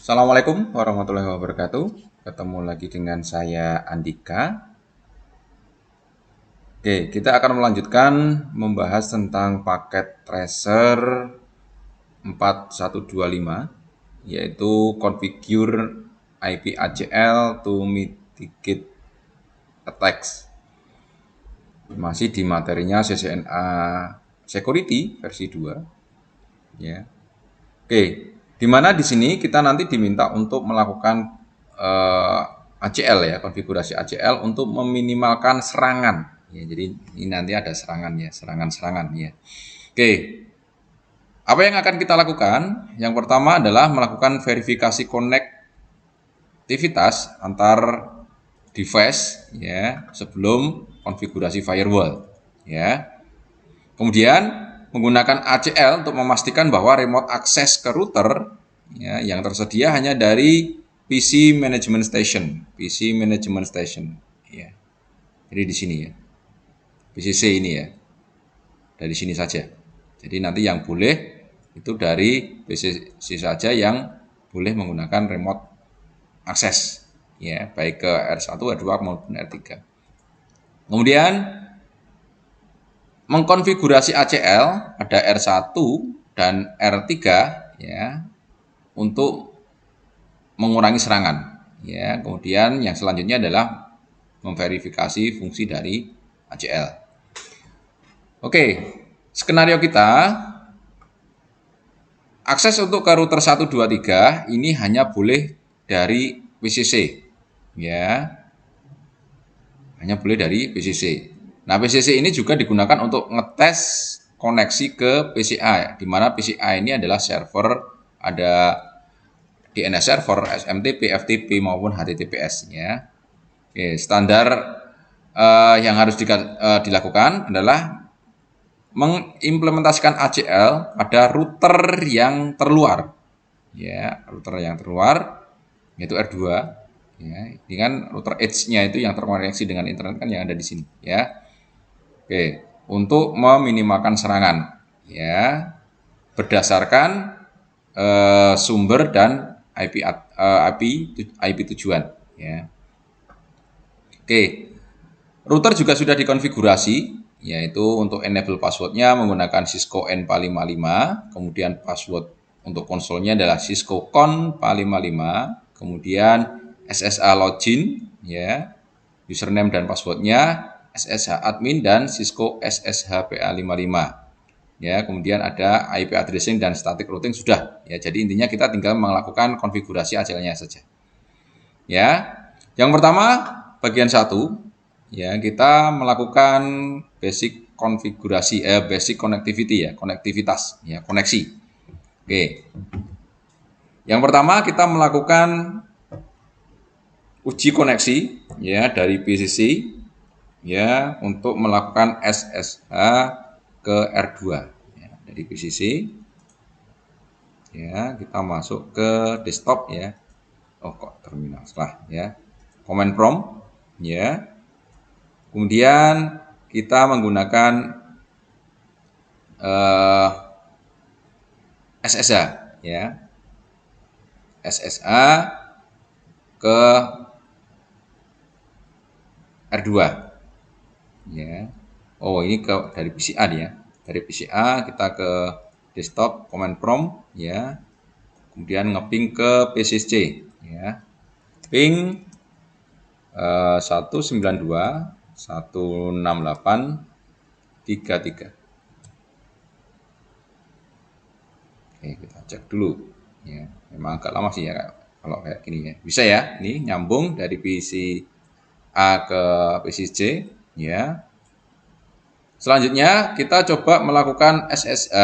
Assalamualaikum warahmatullahi wabarakatuh. Ketemu lagi dengan saya Andika. Oke, kita akan melanjutkan membahas tentang paket tracer 4125, yaitu configure IP ACL to mitigate attacks. Masih di materinya CCNA Security versi 2, ya. Oke, di mana di sini kita nanti diminta untuk melakukan ACL, ya, konfigurasi ACL untuk meminimalkan serangan. Ya, jadi ini nanti ada serangan, ya, serangan-serangan, ya. Oke, apa yang akan kita lakukan? Yang pertama adalah melakukan verifikasi konektivitas antar device, ya, sebelum konfigurasi firewall, ya. Kemudian menggunakan ACL untuk memastikan bahwa remote access ke router, ya, yang tersedia hanya dari PC Management Station, ya. Jadi di sini, ya, PCC ini, ya, dari sini saja. Jadi nanti yang boleh itu dari PCC saja yang boleh menggunakan remote access, ya, baik ke R1, R2 maupun R3. Kemudian mengkonfigurasi ACL ada R1 dan R3, ya, untuk mengurangi serangan, ya. Kemudian yang selanjutnya adalah memverifikasi fungsi dari ACL. Oke, skenario kita, akses untuk ke router 123 ini hanya boleh dari PCC, ya. Hanya boleh dari PCC. Nah, PCC ini juga digunakan untuk ngetes koneksi ke PCA, di mana PCA ini adalah server, ada DNS server, SMTP, FTP maupun HTTPS, ya. Oke, standar yang harus dilakukan adalah mengimplementasikan ACL pada router yang terluar, ya, router yang terluar yaitu R2, ya. Ini kan router edge-nya itu yang terkoneksi dengan internet kan yang ada di sini, ya. Oke, untuk meminimalkan serangan, ya, berdasarkan sumber dan IP tujuan, ya. Oke, router juga sudah dikonfigurasi, yaitu untuk enable passwordnya menggunakan Cisco N455, kemudian password untuk konsolnya adalah Cisco Con455, kemudian SSH login, ya, username dan passwordnya SSH admin dan Cisco SSH PA55, ya. Kemudian ada IP addressing dan static routing sudah, ya. Jadi intinya kita tinggal melakukan konfigurasi ACL-nya saja, ya. Yang pertama, bagian 1, ya, kita melakukan basic konfigurasi, basic connectivity, ya, konektivitas, ya, koneksi. Oke. Yang pertama kita melakukan uji koneksi, ya, dari PCC, ya, untuk melakukan SSH ke R2, ya, dari PCC, ya. Kita masuk ke desktop, ya. Oh, kok terminal salah, ya. Command prompt, ya. Kemudian kita menggunakan SSH, ya, SSH ke R2, ya. Oh, ini dari PCA, ya. Dari PCA kita ke desktop, command prompt, ya. Kemudian ngeping ke PCC, ya. Ping 192.168.33. Oke, kita cek dulu, ya. Memang agak lama sih, ya, kalau kayak gini, ya. Bisa, ya, ini nyambung dari PCA ke PCC, ya. Selanjutnya kita coba melakukan SSH,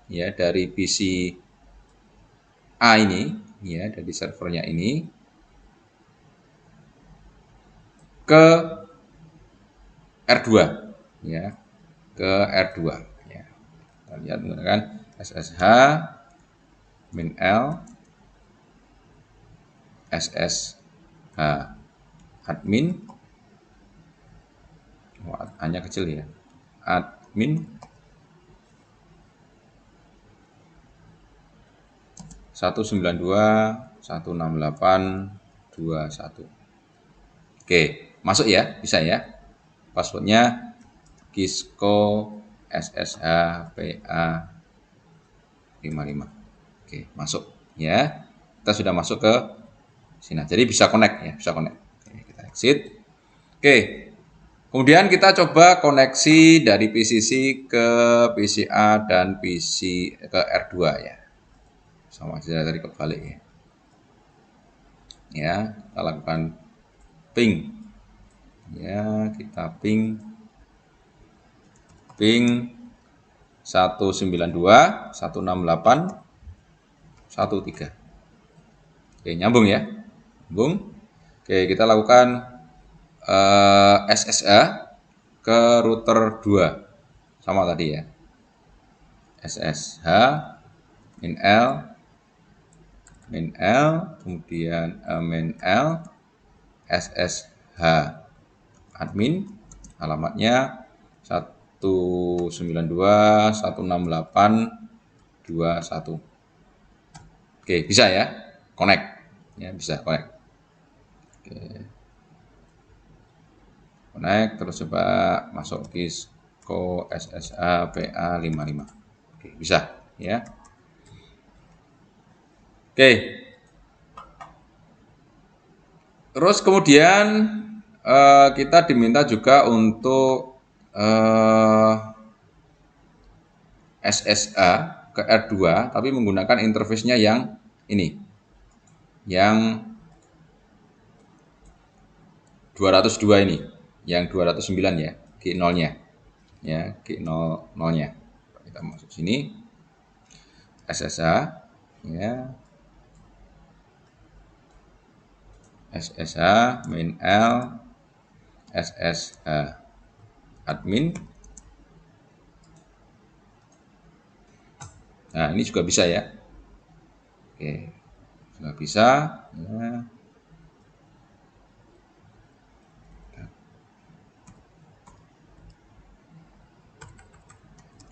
ya, dari PC A ini, ya, dari servernya ini ke R2, ya, ke R2, ya. Kita lihat menggunakan SSH min L SSH admin, hanya kecil, ya, admin 192.168.21. Oke, masuk ya, bisa ya. Passwordnya Kisco SSH PA 55. Oke, masuk ya. Kita sudah masuk ke sini. Jadi bisa connect ya, bisa connect. Oke, kita exit. Oke. Kemudian kita coba koneksi dari PCC ke PCA dan PC ke R2 ya. Sama saja tadi kebalik ya. Ya, kita lakukan ping. Ya, kita ping 192.168.13. Oke, nyambung ya. Nyambung. Oke, kita lakukan SSH ke router 2. Sama tadi ya. SSH min L, kemudian min L, SSH admin, alamatnya 192.168.21. Oke, bisa ya, connect ya, bisa connect. Oke, connect, terus coba masuk Kisco SSH PA 55. Oke, bisa ya. Oke, terus kemudian kita diminta juga untuk SSH ke R2 tapi menggunakan interface-nya yang ini, yang 202 ini, yang 209 ya, G0-nya ya, G00-nya. Kita masuk sini, SSH ya, SSH min L, SSH admin. Nah, ini juga bisa ya. Oke, sudah bisa ya.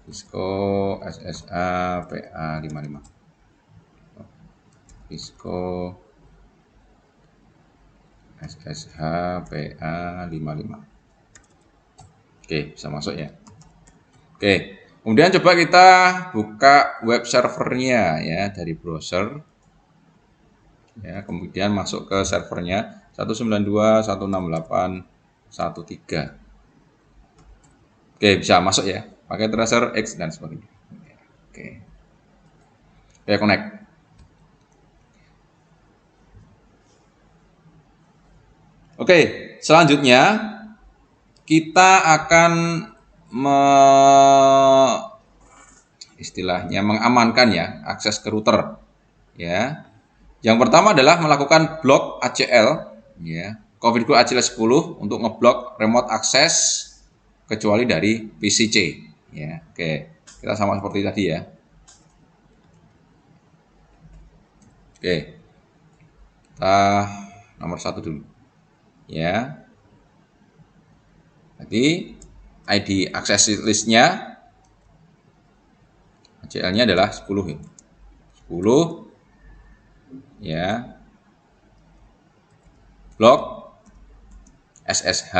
Kisco SSH PA 55. Kisco SSH PA 55. Oke, bisa masuk ya. Oke, kemudian coba kita buka web servernya ya dari browser. Ya, kemudian masuk ke servernya 192.168.13. Oke, bisa masuk ya. Pakai tracer X dan sebagainya. Oke. Oke, connect. Oke, selanjutnya kita akan istilahnya mengamankan ya akses ke router ya. Yang pertama adalah melakukan blok ACL ya, configure ACL 10 untuk ngeblok remote access kecuali dari PCC ya. Oke, kita sama seperti tadi ya. Oke, kita nomor 1 dulu ya. Jadi ID access listnya ACL-nya adalah 10 ya. 10 ya, blok SSH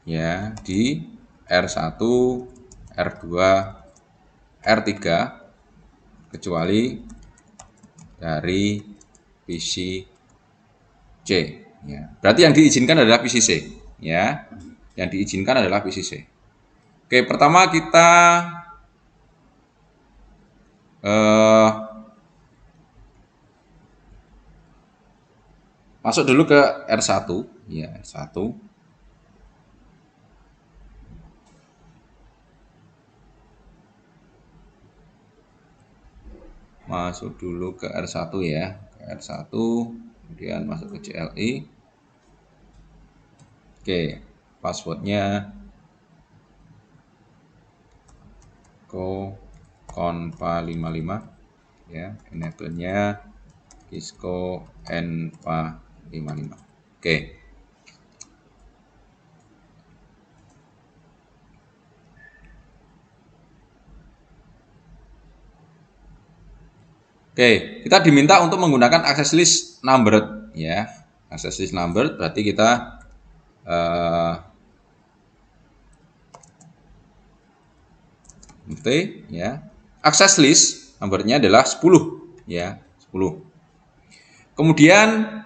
ya di R1, R2, R3 kecuali dari PCC ya. Berarti yang diizinkan adalah PCC ya. Yang diizinkan adalah PCC. Oke, pertama kita masuk dulu ke R1 ya, R1. Masuk dulu ke R1 ya, ke R1, kemudian masuk ke CLI. Oke, passwordnya conpa 55 ya, enable-nya Kisco enpa 55. Oke. Oke, kita diminta untuk menggunakan access list numbered ya. Access list numbered berarti kita ya. Access list numbernya adalah 10 ya, 10. Kemudian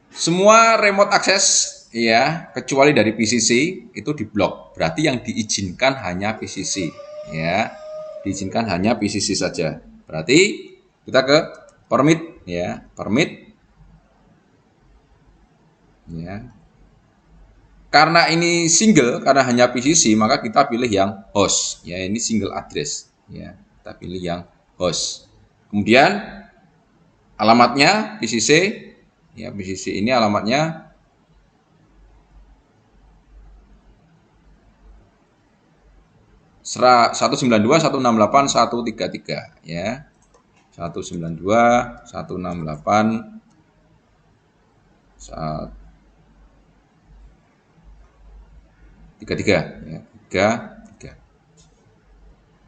semua remote access ya, kecuali dari PCC itu diblok. Berarti yang diizinkan hanya PCC ya. Diizinkan hanya PCC saja. Berarti kita ke permit ya, permit ya. Karena ini single, karena hanya PCC, maka kita pilih yang host ya. Ini single address ya. Kita pilih yang host. Kemudian alamatnya PCC ya, PCC ini alamatnya 192.168.133 ya. 192.168.133 ya. 33.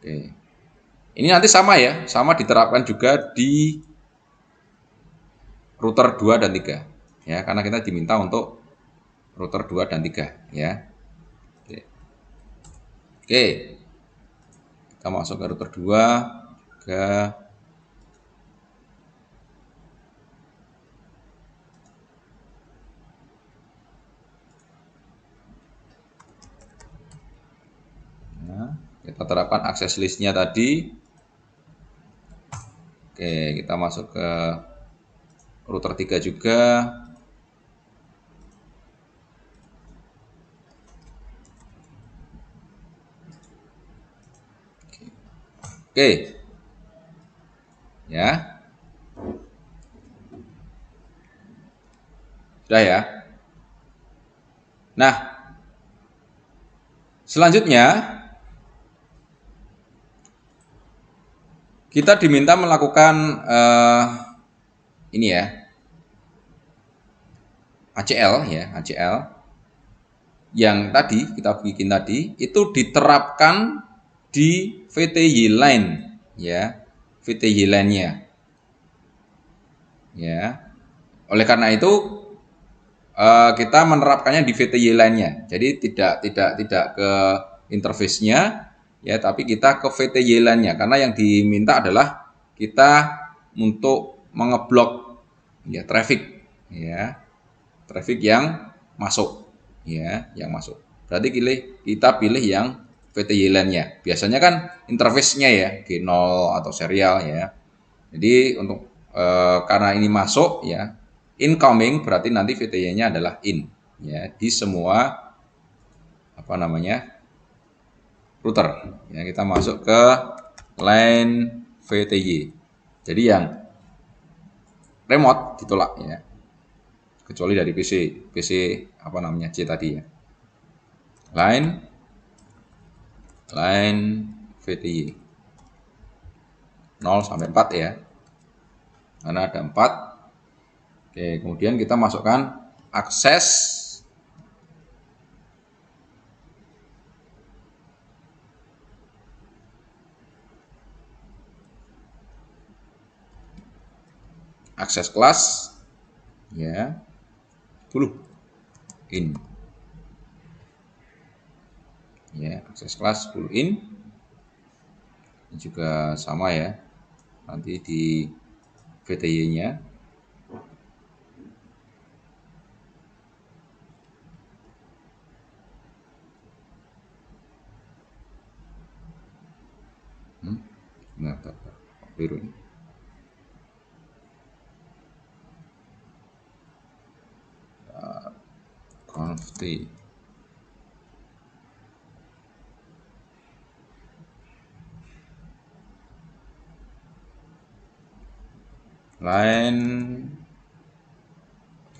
Oke. Ini nanti sama ya, sama diterapkan juga di router 2 dan 3 ya, karena kita diminta untuk router 2 dan 3 ya. Oke. Oke. Kita masuk ke router 2 ke kita terapkan akses listnya tadi. Oke, kita masuk ke router 3 juga. Oke. Ya. Sudah ya. Nah, selanjutnya kita diminta melakukan ini ya, ACL ya, ACL yang tadi kita bikin tadi itu diterapkan di VTY line ya, VTY line-nya ya. Oleh karena itu kita menerapkannya di VTY line-nya. Jadi tidak ke interface-nya ya, tapi kita ke VTY line-nya karena yang diminta adalah kita untuk mengeblok ya traffic ya. Traffic yang masuk ya, yang masuk. Berarti kita pilih yang VTY line-nya. Biasanya kan interface-nya ya, G0 atau serial ya. Jadi untuk karena ini masuk ya, incoming berarti nanti VTY-nya adalah in ya di semua apa namanya router ya. Kita masuk ke line VTY. Jadi yang remote ditolak ya, kecuali dari PC apa namanya C tadi ya. Line VTY 0 sampai 4 ya, karena ada 4. Oke, kemudian kita masukkan akses kelas ya 10 in ya, akses kelas 10 in. Ini juga sama ya, nanti di VTY-nya nah, biru ini conft line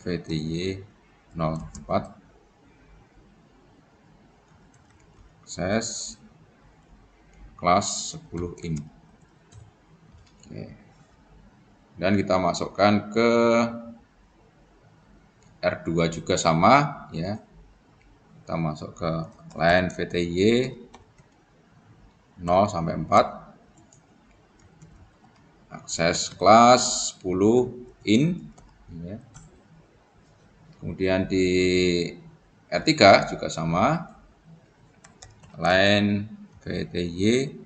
VTY 04 akses kelas 10 in. Oke. Dan kita masukkan ke R2 juga sama ya. Kita masuk ke line VTY 0 sampai 4 akses kelas 10 in, ya. Kemudian di R3 juga sama, line VTY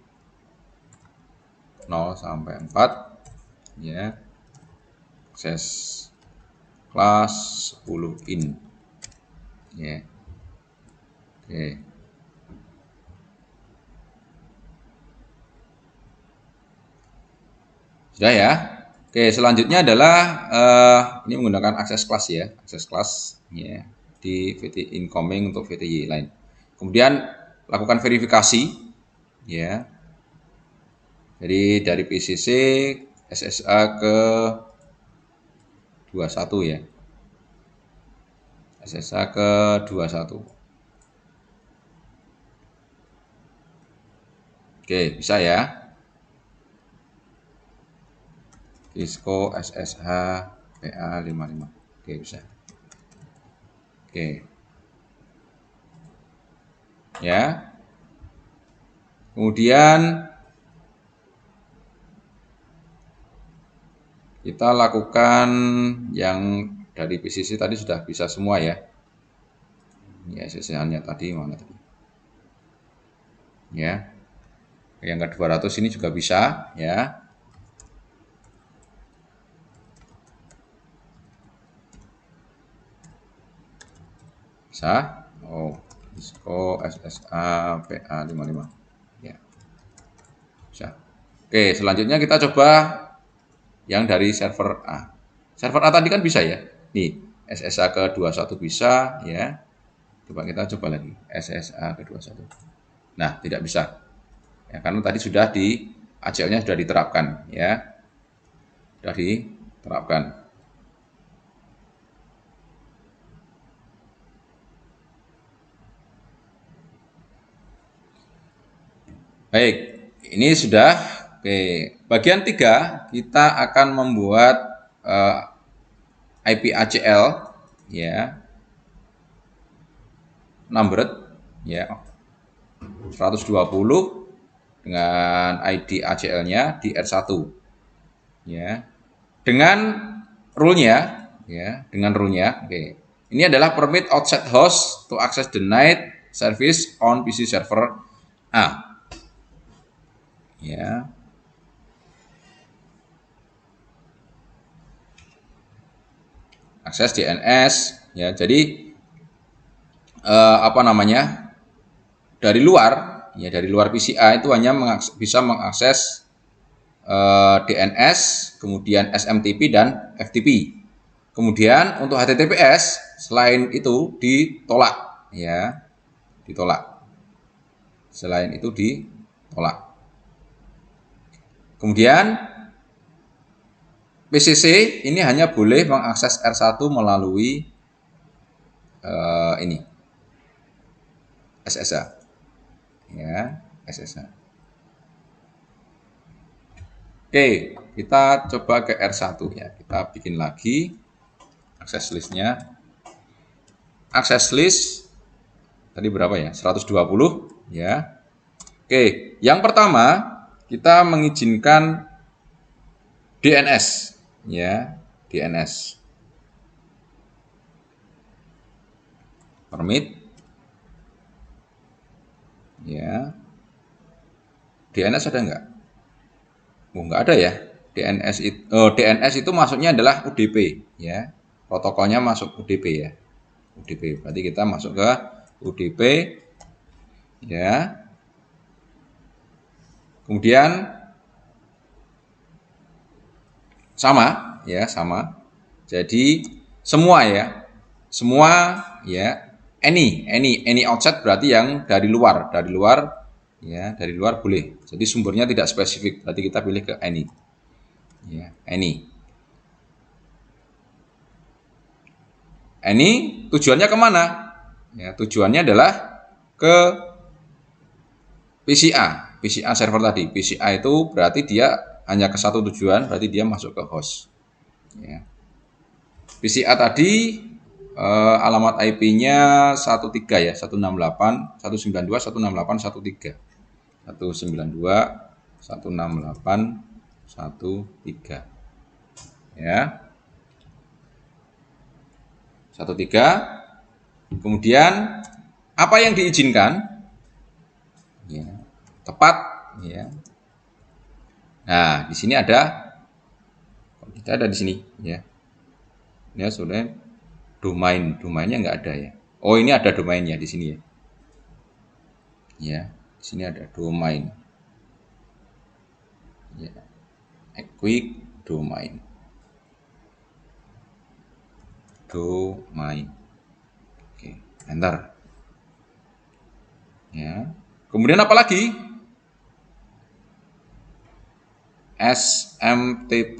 0 sampai 4, ya, akses kelas 10 in, ya. Oke. Sudah ya. Oke, selanjutnya adalah ini menggunakan akses kelas ya, akses kelas ya di VT incoming untuk VTY line. Kemudian lakukan verifikasi ya. Jadi dari PCC SSA ke 21 ya. SSA ke 21. Oke, bisa ya. Cisco SSH PA55. Oke, bisa. Oke. Ya. Kemudian kita lakukan yang dari PCC tadi sudah bisa semua ya. Ya, SSH-nya tadi mana tadi? Ya. Yang ke 200 ini juga bisa ya. Bisa. Oh, Cisco SSA PA55. Ya. Bisa. Oke, selanjutnya kita coba yang dari server A. Server A tadi kan bisa ya. Nih, SSA ke 21 bisa ya. Coba kita coba lagi. SSA ke 21. Nah, tidak bisa. Ya, karena tadi sudah di ACL-nya sudah diterapkan ya. Sudah diterapkan. Baik, ini sudah. Oke, bagian 3 kita akan membuat IP ACL ya. Numbered ya. 120 dengan ID ACL-nya di R1 ya. Dengan rule-nya ya, dengan rule-nya. Oke. Ini adalah permit outside host to access the night service on PC server A. Ya. Akses DNS ya. Jadi apa namanya? Dari luar ya, dari luar PCA itu hanya bisa mengakses DNS, kemudian SMTP dan FTP. Kemudian untuk HTTPS selain itu ditolak ya. Ditolak. Selain itu ditolak. Kemudian PCC ini hanya boleh mengakses R1 melalui ini SSH ya, SSH. Oke, kita coba ke R1 ya. Kita bikin lagi akses listnya. Akses list tadi berapa ya? 120 ya. Oke, yang pertama kita mengizinkan DNS ya, DNS. Permit ya. DNS ada enggak? Oh, enggak ada ya. DNS itu maksudnya adalah UDP ya. Protokolnya masuk UDP ya. UDP. Berarti kita masuk ke UDP ya. Kemudian sama ya, sama. Jadi semua ya. Semua ya, any outside berarti yang dari luar ya, dari luar boleh. Jadi sumbernya tidak spesifik, berarti kita pilih ke any. Ya, any. Any tujuannya kemana? Ya, tujuannya adalah ke PCA, PCA server tadi. PCA itu berarti dia hanya ke satu tujuan, berarti dia masuk ke host. Ya. PCA tadi alamat IP-nya 13 ya, 168, 192, 168, 13. 192, 168, 13 ya. 13. Kemudian apa yang diizinkan? Ya, tepat ya. Nah, di sini ada, kita ada di sini ya. Ini sudah domainnya nggak ada ya. Oh, ini ada domainnya di sini ya. Ya, di sini ada domain. Ya, quick domain. Oke, enter. Ya. Kemudian apa lagi? SMTP.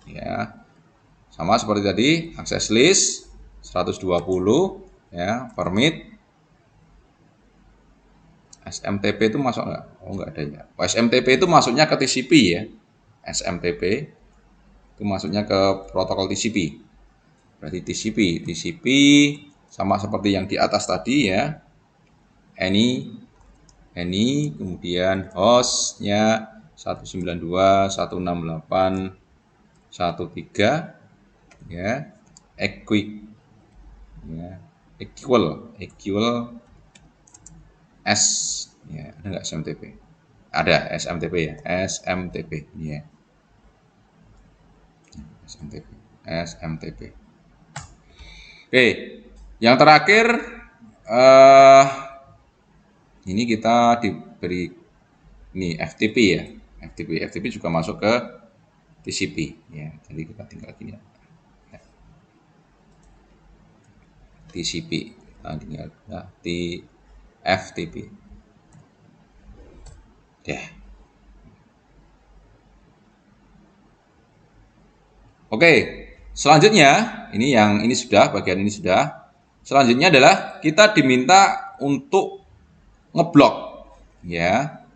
Ya. Sama seperti tadi, access list 120 ya, permit. SMTP itu masuk nggak? Oh, nggak ada ya. SMTP itu masuknya ke TCP ya. SMTP itu masuknya ke protokol TCP. Berarti TCP sama seperti yang di atas tadi ya. Any, kemudian hostnya 192.168.1.3 ya, equal S ya, ada nggak SMTP? Ada SMTP ya, SMTP ya. SMTP. Oke, yang terakhir ini kita diberi ini FTP ya. FTP juga masuk ke TCP ya. Jadi kita tinggal gini ya. TCP kita tinggal FTP. Ya. Oke, selanjutnya ini sudah, bagian ini sudah. Selanjutnya adalah kita diminta untuk ngeblok ya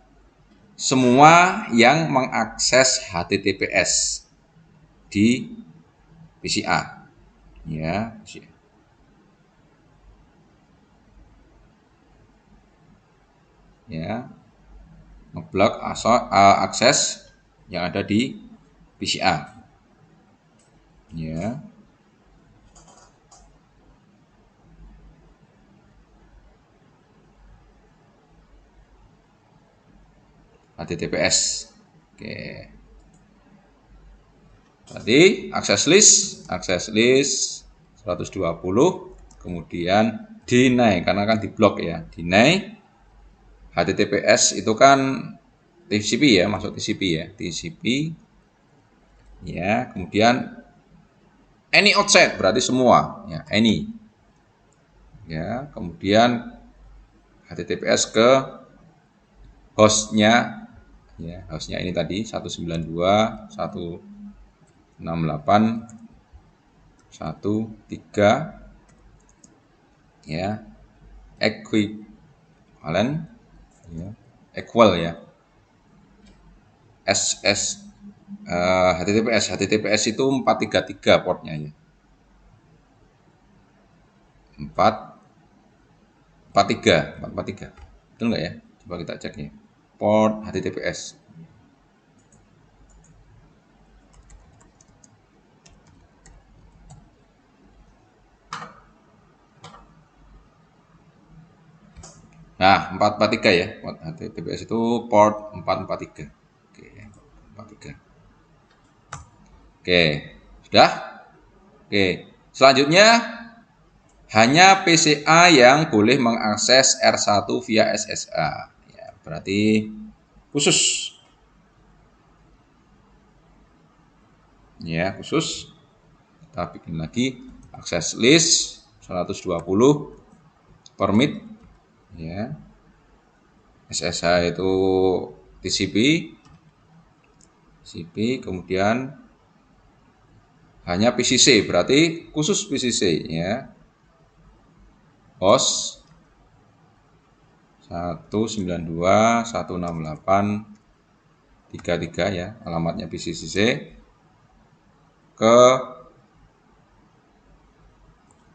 semua yang mengakses HTTPS di PCA ya. Ya, ngeblok akses yang ada di PCA ya. HTTPS. Oke. Tadi access list 120, kemudian deny karena kan diblok ya. Deny HTTPS itu kan TCP ya, masuk TCP ya. TCP ya, kemudian any outside berarti semua ya, any. Ya, kemudian HTTPS ke hostnya ya, hostnya ini tadi 192.168.1.3 ya, equivalent ya, equal ya, HTTPS itu 433 portnya ya, 443 betul nggak ya, coba kita cek ya, port HTTPS. Nah, 443 ya, port HTTPS itu port 443. Oke, 443. Oke, sudah? Oke, selanjutnya hanya PCA yang boleh mengakses R1 via SSA. Ya, berarti khusus. Ya, khusus. Kita bikin lagi access list 120 permit ya. SSH itu TCP, kemudian hanya PCC, berarti khusus PCC ya. Host 192.168.3.3 ya, alamatnya PCC ke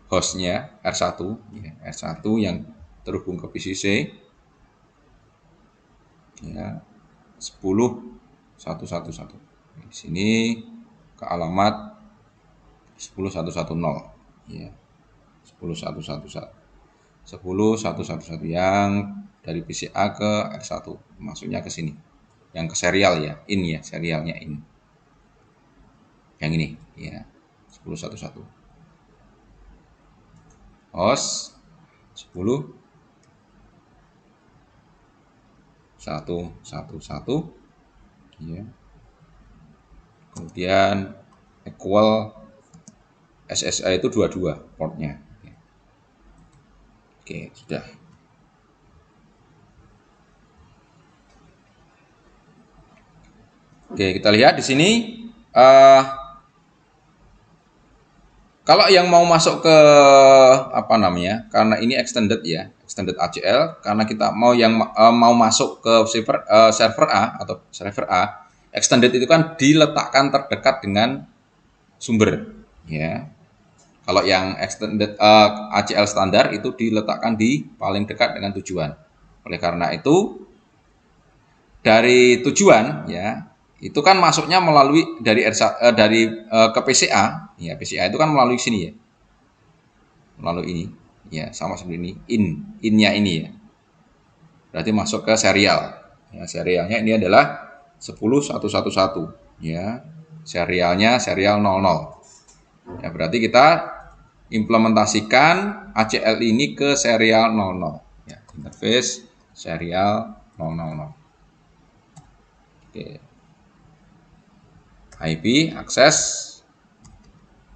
hostnya R1 ya, R1 yang terhubung ke PCC ya, 10 111. Di sini ke alamat 10110 ya. 10111. 10111 yang dari PCA ke R1 maksudnya ke sini. Yang ke serial ya, in ya, serialnya in. Yang ini ya. 10111. Host 10 111 ya. Kemudian equal SSA itu 22 portnya. Oke, sudah. Oke, kita lihat di sini. Kalau yang mau masuk ke apa namanya, karena ini extended ya, extended ACL, karena kita mau yang mau masuk ke server A atau server A, extended itu kan diletakkan terdekat dengan sumber, ya. Kalau yang extended ACL standar itu diletakkan di paling dekat dengan tujuan. Oleh karena itu dari tujuan ya itu kan masuknya melalui dari ke PCA ya, PCA itu kan melalui sini ya, melalui ini ya, sama seperti ini, innya ini ya, berarti masuk ke serial ya. Serialnya ini adalah 10111 ya, serialnya serial 00 ya, berarti kita implementasikan ACL ini ke serial 00 ya, interface serial 000. Oke. IP akses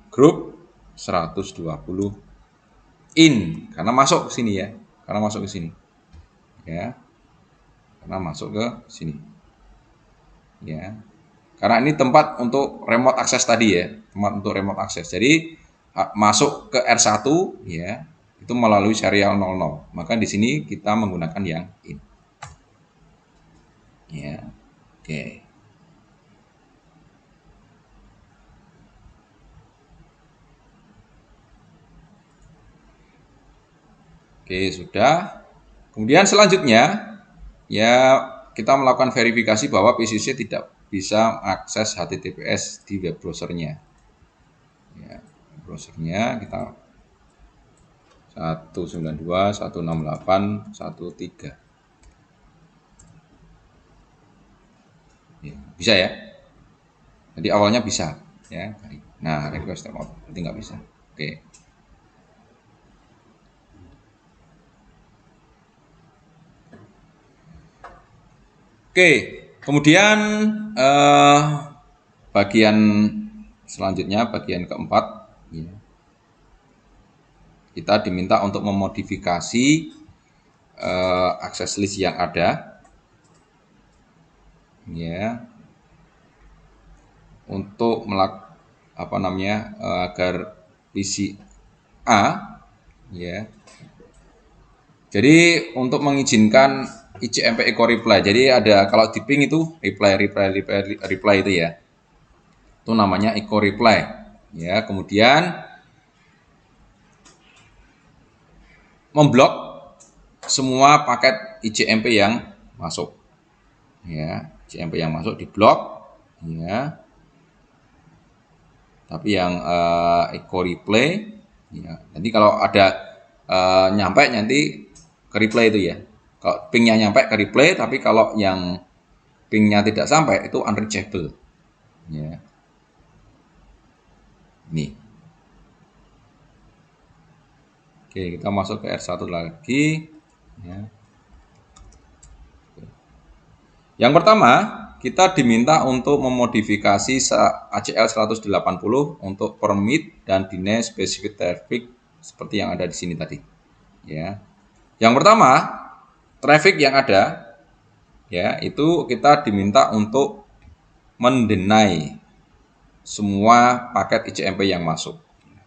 grup 120 in karena masuk ke sini ya, karena masuk ke sini ya, karena masuk ke sini ya, karena ini tempat untuk remote access tadi ya, tempat untuk remote access. Jadi masuk ke R1 ya itu melalui serial 00, maka di sini kita menggunakan yang in ya. Oke. Oke, sudah. Kemudian selanjutnya ya kita melakukan verifikasi bahwa PCC tidak bisa akses HTTPS di web browsernya. Ya, browsernya kita 192.168.1.3. Ya, bisa ya. Jadi awalnya bisa ya. Nah, request timeout berarti nggak bisa. Oke. Oke, kemudian bagian selanjutnya, bagian keempat, ya. Kita diminta untuk memodifikasi akses list yang ada, ya, untuk agar PC A, ya. Jadi untuk mengizinkan ICMP echo reply. Jadi ada kalau di ping itu reply itu ya. Itu namanya echo reply. Ya, kemudian memblok semua paket ICMP yang masuk. Ya, ICMP yang masuk diblok ya. Tapi yang echo reply ya. Nanti kalau ada nyampe nanti ke replay itu ya. Kalau pingnya nyampe ke replay, tapi kalau yang pingnya tidak sampai itu unreachable. Ya. Nih. Oke, kita masuk ke R1 lagi. Ya. Yang pertama, kita diminta untuk memodifikasi ACL 180 untuk permit dan deny specific traffic seperti yang ada di sini tadi. Ya. Yang pertama, traffic yang ada ya, itu kita diminta untuk mendenai semua paket ICMP yang masuk.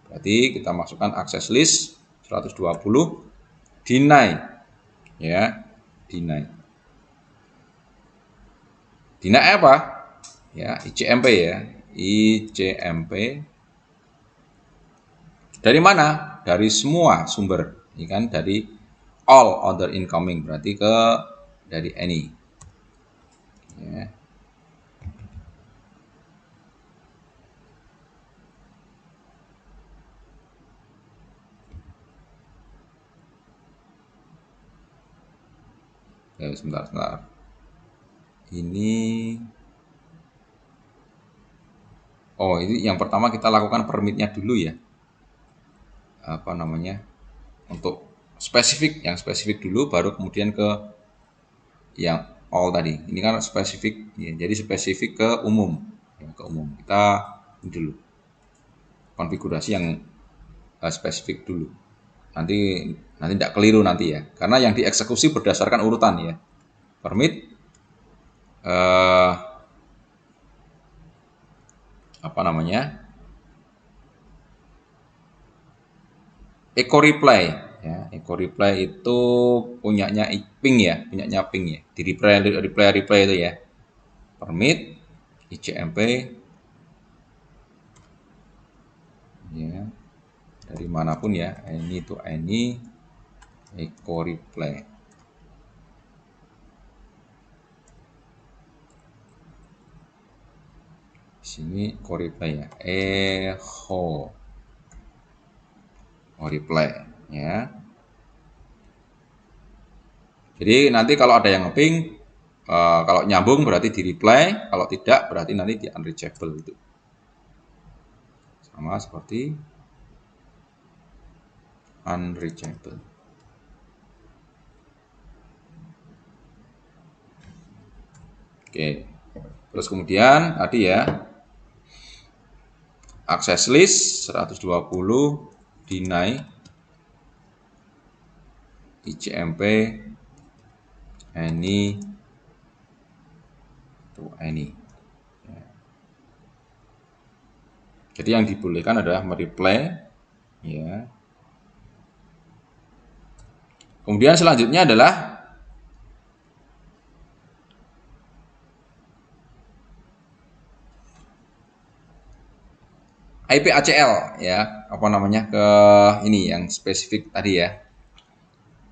Berarti kita masukkan access list 120 deny ya, deny. Deny apa? Ya, ICMP ya. ICMP dari mana? Dari semua sumber, ya kan? Dari all other incoming, berarti dari any. Ya. Sebentar. Ini, oh ini yang pertama kita lakukan permitnya dulu ya. Apa namanya? Untuk spesifik, yang spesifik dulu, baru kemudian ke yang all tadi. Ini kan spesifik, ya, jadi spesifik ke umum, ya, ke umum. Kita ini dulu konfigurasi yang spesifik dulu. Nanti tidak keliru nanti ya, karena yang dieksekusi berdasarkan urutan ya. Permit eh, apa namanya? Echo reply ya. Echo reply itu punyanya ping ya, Di reply itu ya. Permit ICMP ya, dari manapun ya, any to any echo reply. Sini echo reply ya, echo reply ya. Jadi nanti kalau ada yang ngeping, kalau nyambung berarti di reply, kalau tidak berarti nanti di unreachable itu. Sama seperti unreachable. Oke. Terus kemudian tadi ya, access list 120 deny ICMP any to any. Jadi yang dibolehkan adalah mereply ya. Kemudian selanjutnya adalah IP ACL ya, apa namanya, ke ini yang spesifik tadi ya,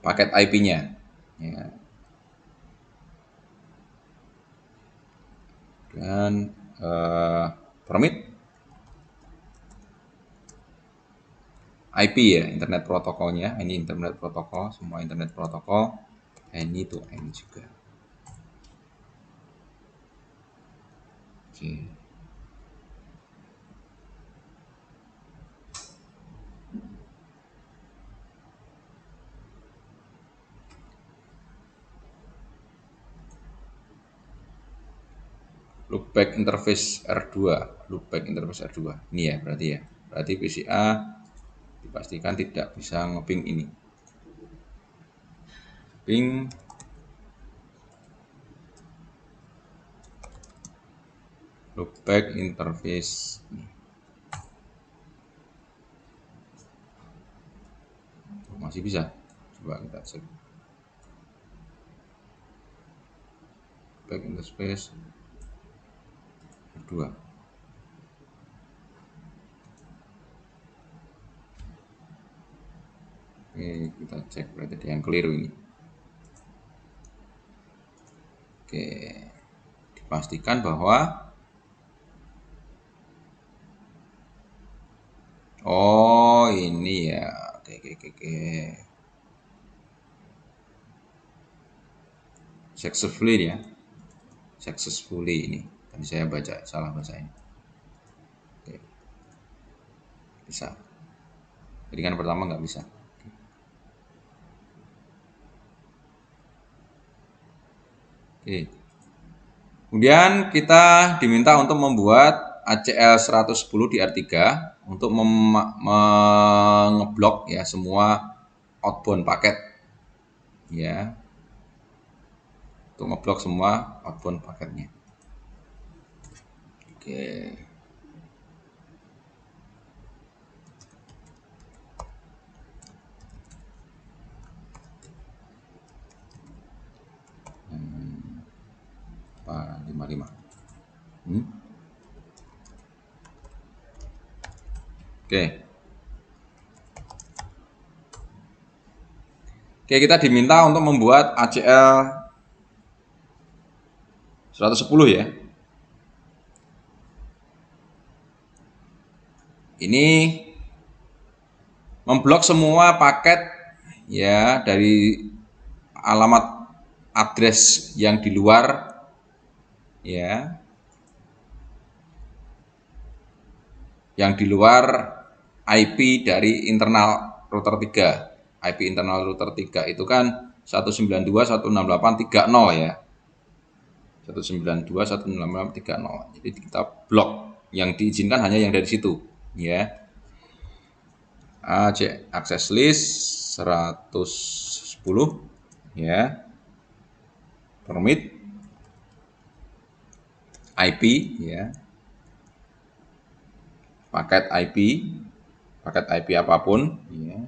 paket IP-nya ya. Dan permit IP ya, internet protokolnya. Ini internet protokol, semua internet protokol any to any juga. Oke. Loopback interface R2, loopback interface R2. Ini ya berarti ya. Berarti PCA dipastikan tidak bisa ngeping ini. Ping loopback interface. Masih bisa. Coba kita cek. Loopback interface R2. Oke, kita cek berarti ada yang keliru ini. Oke, dipastikan bahwa oh ini ya, oke. Successfully ini. Tadi saya salah baca ini. Oke. Bisa. Jadi kan pertama nggak bisa. Oke. Kemudian kita diminta untuk membuat ACL 110 di R3 untuk mengeblok ya semua outbound paket ya, untuk ngeblok semua outbound paketnya. Oke. Apa 55. Oke. Oke, kita diminta untuk membuat ACL 110 ya. Ini memblok semua paket ya dari alamat address yang di luar, ya, yang di luar IP dari internal router 3. IP internal router 3 itu kan 192.168.30 ya. 192.168.30. Jadi kita blok. Yang diizinkan hanya yang dari situ, ya. Access list 110, ya. Permit IP, ya. Paket IP apapun, ya.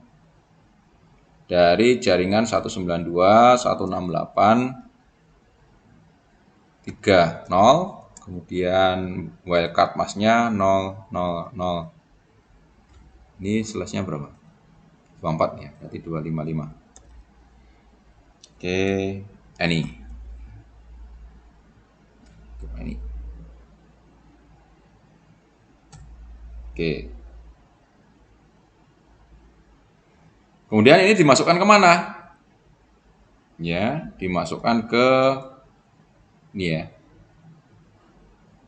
Dari jaringan 192.168.30, kemudian wildcard masnya 000. Ini selesnya berapa? 24 ya, berarti 255. Oke, ini. Oke. Kemudian ini dimasukkan kemana? Ya, dimasukkan ke ini ya.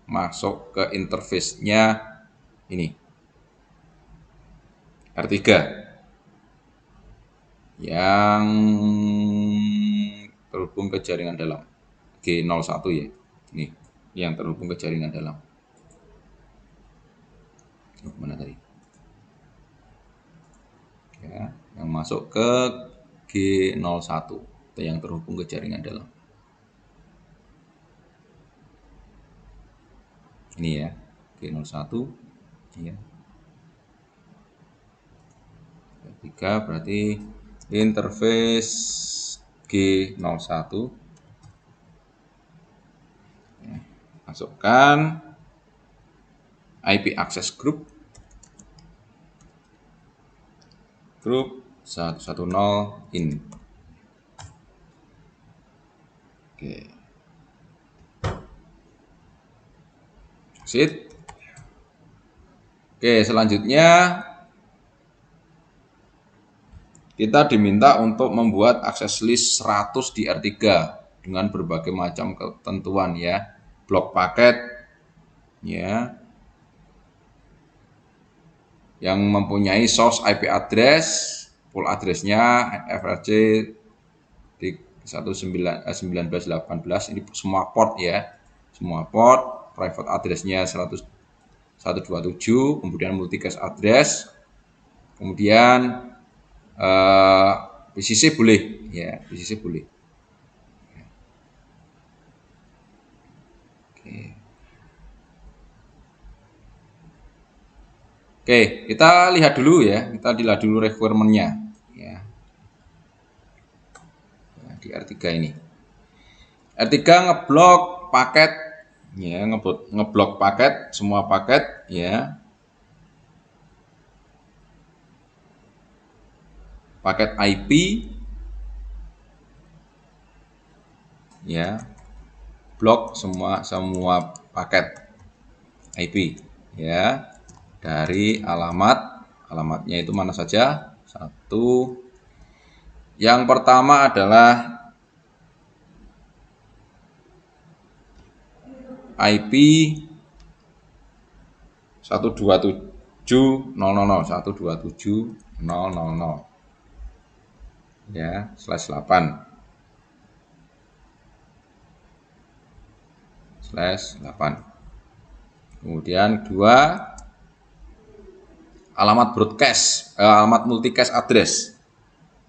Masuk ke interface-nya ini. R3. Yang terhubung ke jaringan dalam. G01 ya. Ini yang terhubung ke jaringan dalam. Mana tadi? Ya, yang masuk ke G01 yang terhubung ke jaringan dalam. Ini ya, G01 ya. 3 berarti interface G01. Ya, masukkan IP access group 110 in. Oke. Exit. Oke, selanjutnya kita diminta untuk membuat access list 100 di R3 dengan berbagai macam ketentuan ya. Blok paket ya. Yang mempunyai source IP address, pool address-nya FRC 1918 ini semua port ya. Semua port, private address-nya 127, kemudian multicast address, kemudian PCC boleh ya, PCC boleh. Oke, kita lihat dulu ya, kita lihat dulu requirement-nya ya. Di R3 ini. R3 ngeblok paket ya, ngeblok paket, semua paket ya. Paket IP ya, blok semua paket IP ya, dari alamatnya itu mana saja. Satu, yang pertama adalah IP 127.000 ya, /8 /8. Kemudian 2, alamat broadcast, alamat multicast address.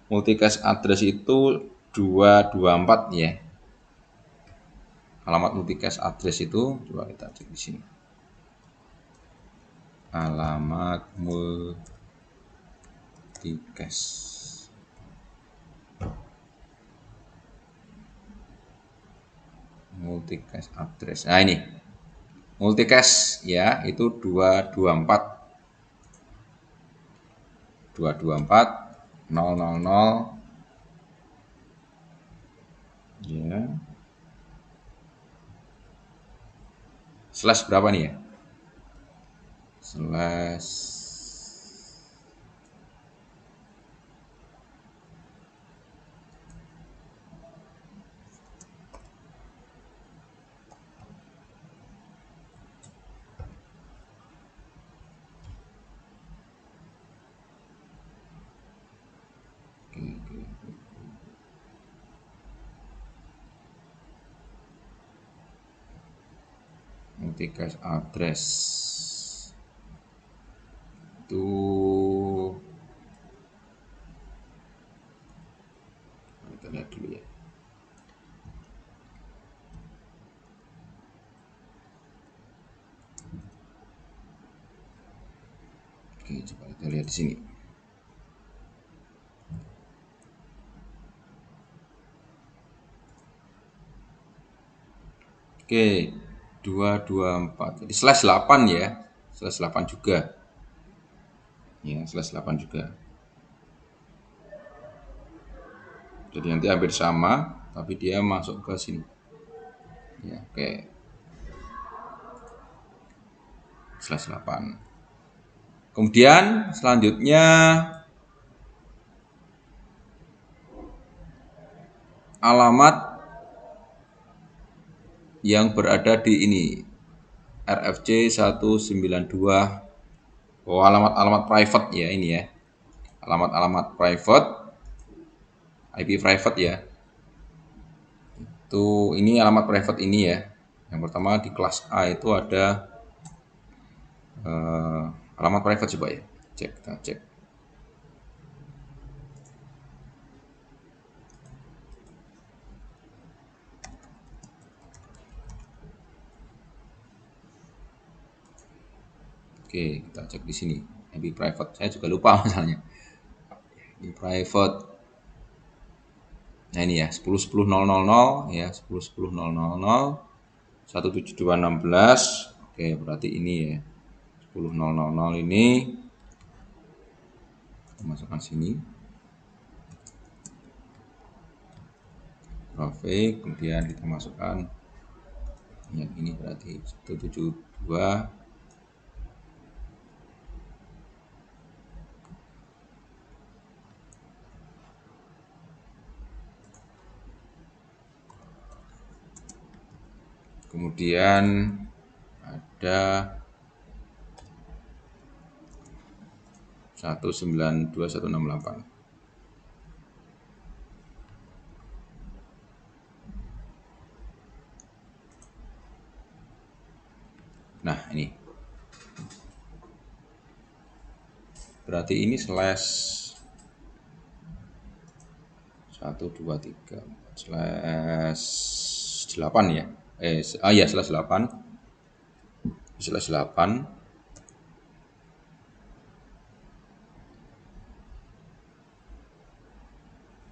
Multicast address itu 224 ya. Alamat multicast address itu coba kita cek di sini. Alamat multicast address. Nah ini multicast ya, itu 224 000 ya. Slash berapa nih ya? Slash multicast address itu kita lihat dulu ya. Oke, coba kita lihat di sini. Oke, 224. Jadi /8 ya. /8 juga. Ya, /8 juga. Jadi nanti hampir sama, tapi dia masuk ke sini. Ya, oke. /8. Kemudian selanjutnya alamat yang berada di ini RFC 192. Oh, alamat private ya ini ya. Alamat private, IP private ya. Itu ini alamat private ini ya. Yang pertama di kelas A itu ada alamat private, coba ya. Kita cek. Oke, kita cek di sini. IP private. Saya juga lupa masalahnya. IP private. Nah, ini ya, 10.10.000 ya, 10.10.000 17216. Oke, berarti ini ya. 10.000 ini kita masukkan sini. Traffic, kemudian kita masukkan yang ini berarti 172. Kemudian ada 192.168. Nah, ini. Berarti ini /123/8 ya. Ya, /8. /8.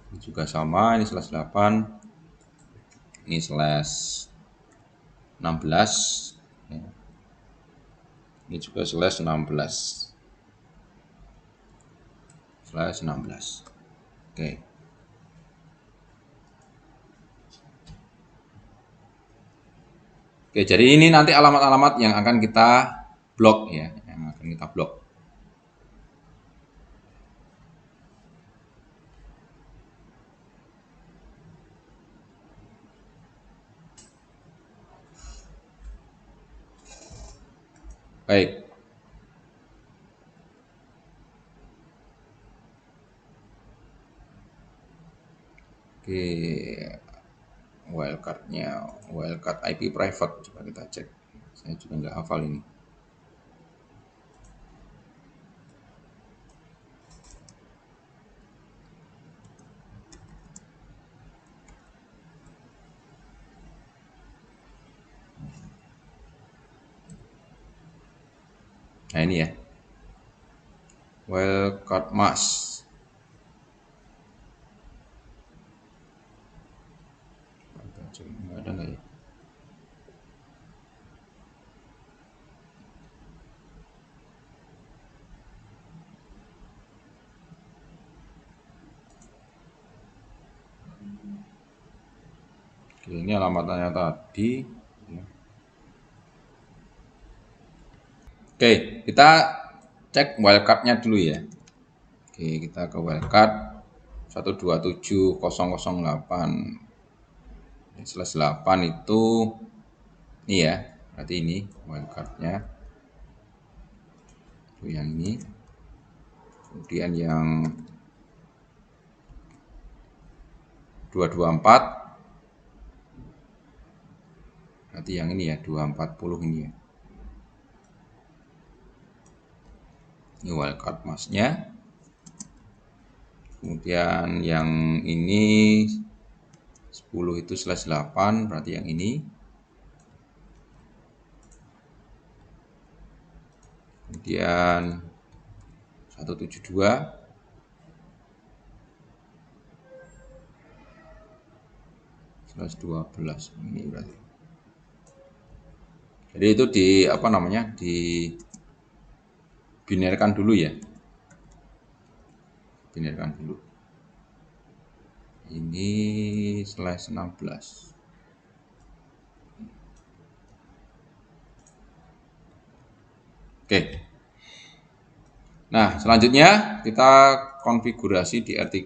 Ini juga sama, ini /8. Ini /16 ya. Ini juga /16. Oke. Oke, jadi ini nanti alamat-alamat yang akan kita blok ya, yang akan kita blok. Baik. Oke, wildcard IP private, coba kita cek. Saya juga nggak hafal ini. Nah, ini ya, wildcard mask. Nggak ada nggak ya? Oke, ini alamatnya tadi. Oke, kita cek wildcardnya dulu ya. Oke, kita ke wildcard 127.008. /8 itu ini ya, berarti ini wildcardnya. Itu yang ini. Kemudian yang 224 Berarti yang ini ya 240 ini ya. Ini wildcard masknya. Kemudian yang ini 10 itu /8, berarti yang ini. Kemudian 172 /12 ini berarti. Jadi itu di apa namanya? Di binarkan dulu ya. Binarkan dulu. Ini /16. Oke. Nah, selanjutnya kita konfigurasi di R3.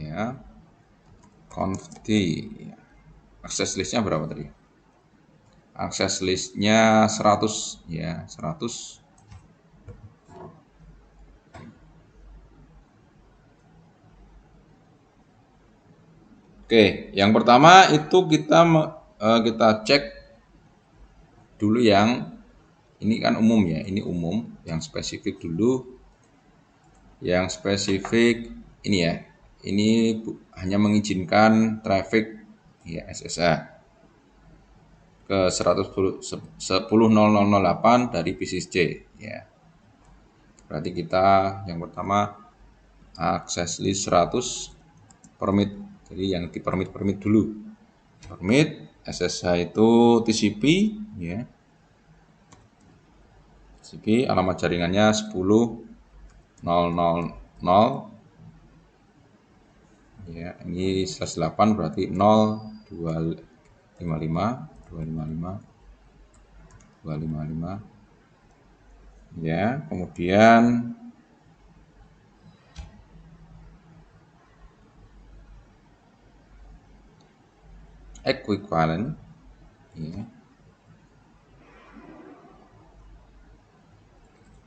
Ya. Conf_d. Akses listnya berapa tadi? Akses listnya 100 ya, 100. Oke, yang pertama itu kita cek dulu yang ini kan umum ya, ini umum, yang spesifik dulu. Yang spesifik ini ya, ini hanya mengizinkan traffic ya SSH ke 110.0.0.8 dari PCC ya. Berarti kita yang pertama akses list 100 permit. Jadi yang di permit dulu. Permit SSH itu TCP ya. TCP alamat jaringannya 10.0.0.0 ya, ini /8 berarti 0.255 ya. Kemudian equivalent ya.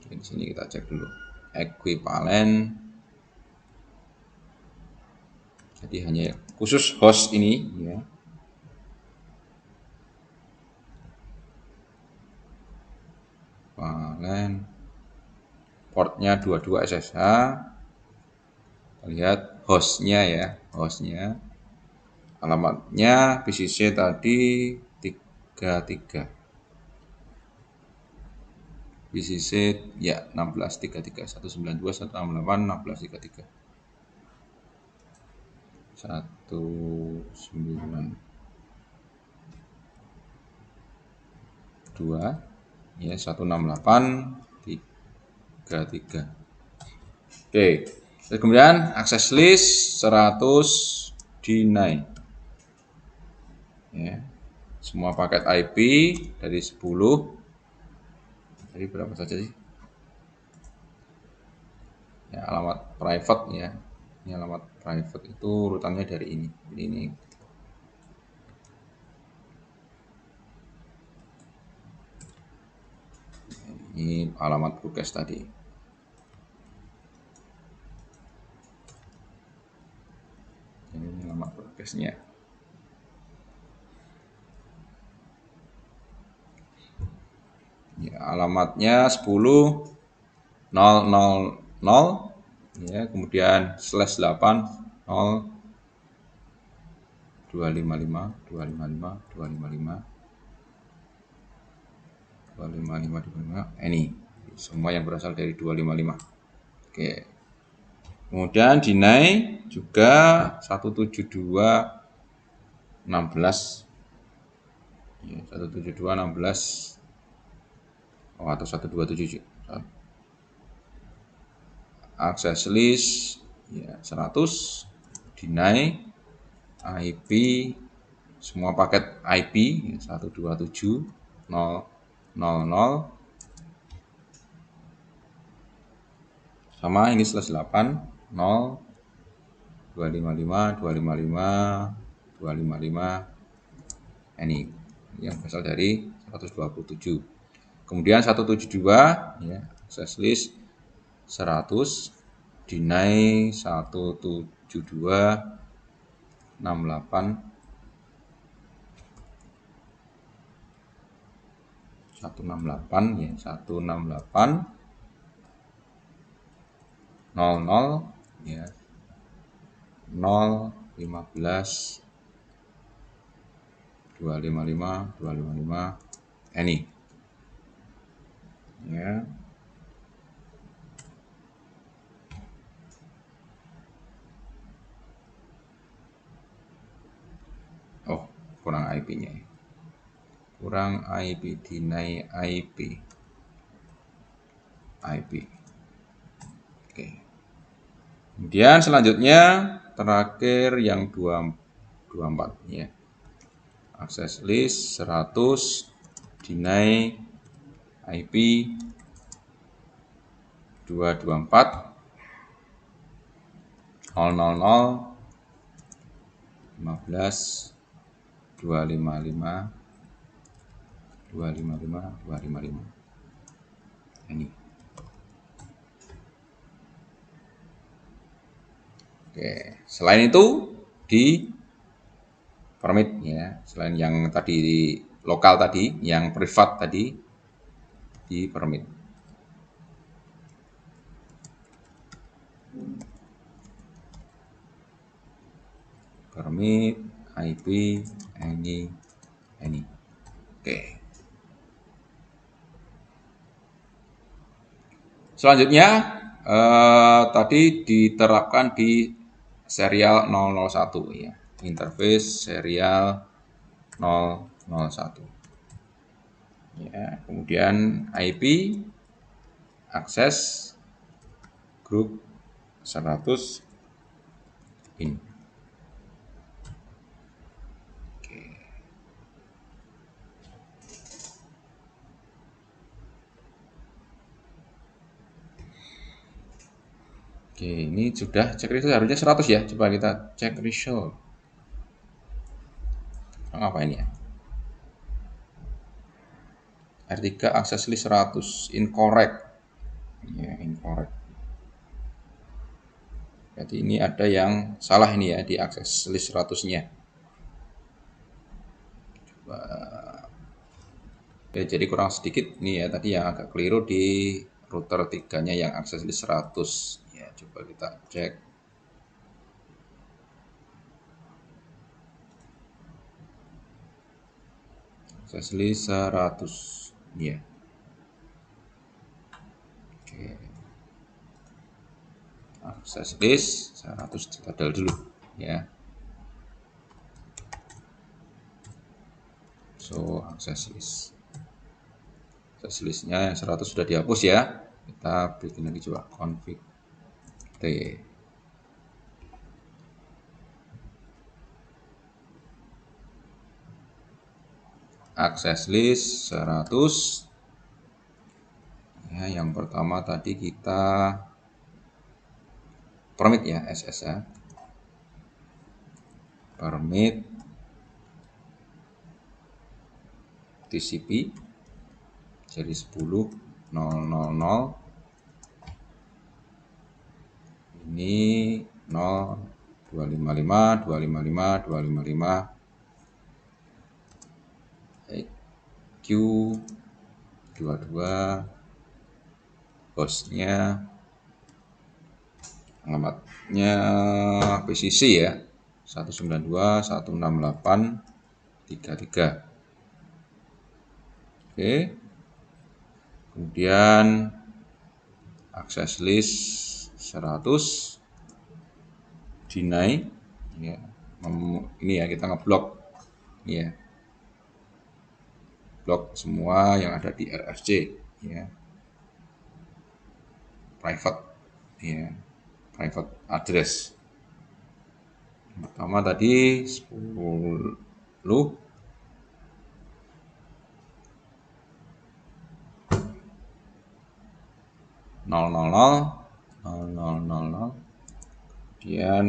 Di sini kita cek dulu equivalent. Jadi hanya khusus host ini ya. Equivalent portnya 22 SSH. Kita lihat hostnya ya, hostnya alamatnya PCC tadi 33 PCC ya 1633 192 168 1633 192 ya 16833. Oke. Terus kemudian akses list 100 deny ya. Semua paket IP dari 10. Jadi berapa saja sih? Ya, alamat private ya. Ini alamat private itu urutannya dari ini. Jadi ini alamat broadcast tadi. Ini alamat broadcastnya. Ya, alamatnya 10.0.0.0 ya, kemudian /8 0 255 255 255 255 ini semua yang berasal dari 255. Oke. Kemudian deny juga 172.16 ya, 172.16 atau 127 akses list ya 100 deny IP semua paket IP ya, 127.0.0.0 sama ini /8 0 255 255 255 ini yang berasal dari 127. Kemudian 172 ya, access list 100, deny 172 68 168 ya, 168 00 ya, 0 15 255 255 ini ya. Oh, kurang IP-nya ya. Kurang IP, deny IP. Oke. Kemudian selanjutnya terakhir yang 24 ya. Access list 100, deny IP 224 000 15 255 255 255 ini. Oke, selain itu di permit ya, selain yang tadi lokal tadi, yang privat tadi di permit. Permit IP ini. Oke. Selanjutnya tadi diterapkan di serial 001 ya, interface serial 001 ya. Kemudian IP akses grup 100 in. Oke, ini sudah cek result harusnya 100 ya. Coba kita cek result. Apa ini ya? R3 access list 100 incorrect. Ya, incorrect. Berarti ini ada yang salah ini ya di access list 100-nya. Coba. Ya, jadi kurang sedikit nih ya tadi yang agak keliru di router 3-nya yang access list 100. Ya, coba kita cek. Access list 100. Ya. Oke. Access list 100 kita dulu ya. So, access listnya yang 100 sudah dihapus ya. Kita bikin lagi coba config T. Access list 100 ya, yang pertama tadi kita permit ya, SS ya, permit TCP seri 10.0.0.0 ini 0 255 255 255 Q 22 hostnya alamatnya PCC ya 192.168.33. Oke, kemudian access list 100 deny ya, ini ya kita ngeblok ya, blok semua yang ada di RFC ya, private ya, private address. Pertama tadi 10 000 kemudian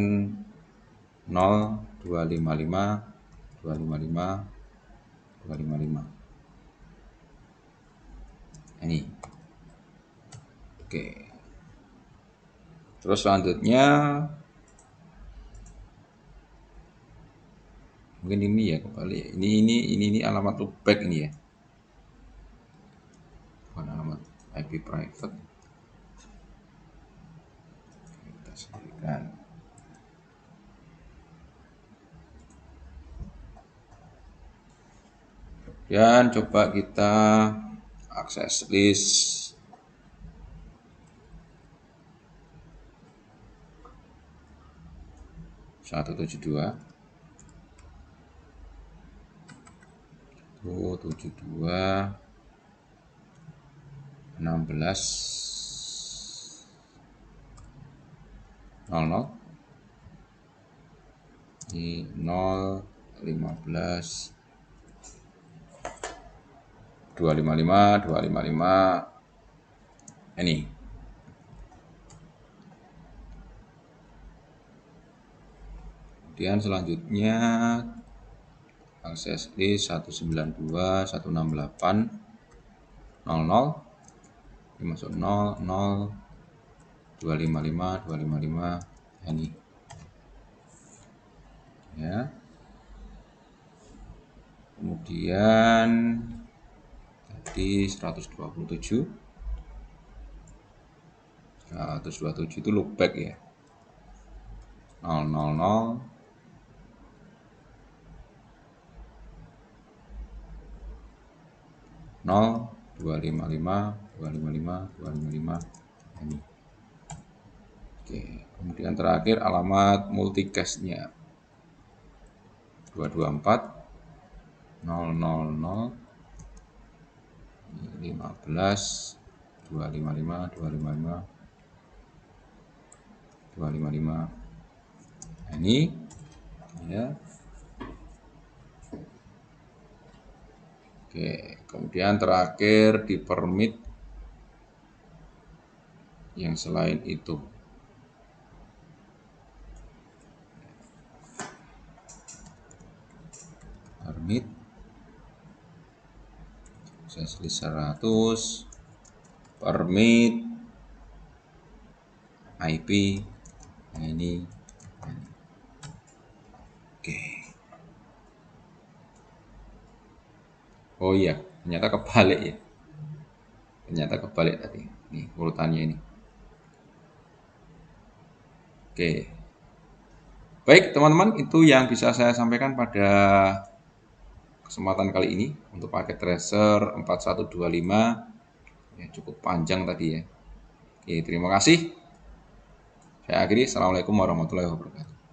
0 255 255 255 Ini. Oke. Terus selanjutnya mungkin ini ya kembali. Ini alamat loopback ini ya. Bukan alamat IP private. Kita sendirikan. Dan coba kita akses list 172 16 00 ini 0 15 255 ini. Kemudian selanjutnya akses list 192 168 00 ini masuk 0 0 255 ini ya. Kemudian tadi 127 itu loopback ya, 000 0 255 ini. Oke, kemudian terakhir alamat multicast-nya 224 000 15 255 ini ya. Oke, kemudian terakhir di permit yang selain itu. Permit akses list 100 permit IP ini. Oke. Oh iya, ternyata kebalik ya. Ternyata kebalik tadi. Nih urutannya ini. Oke. Baik teman-teman, itu yang bisa saya sampaikan pada kesempatan kali ini untuk paket tracer 4125. Ya, cukup panjang tadi ya. Oke, terima kasih. Saya akhiri. Assalamualaikum warahmatullahi wabarakatuh.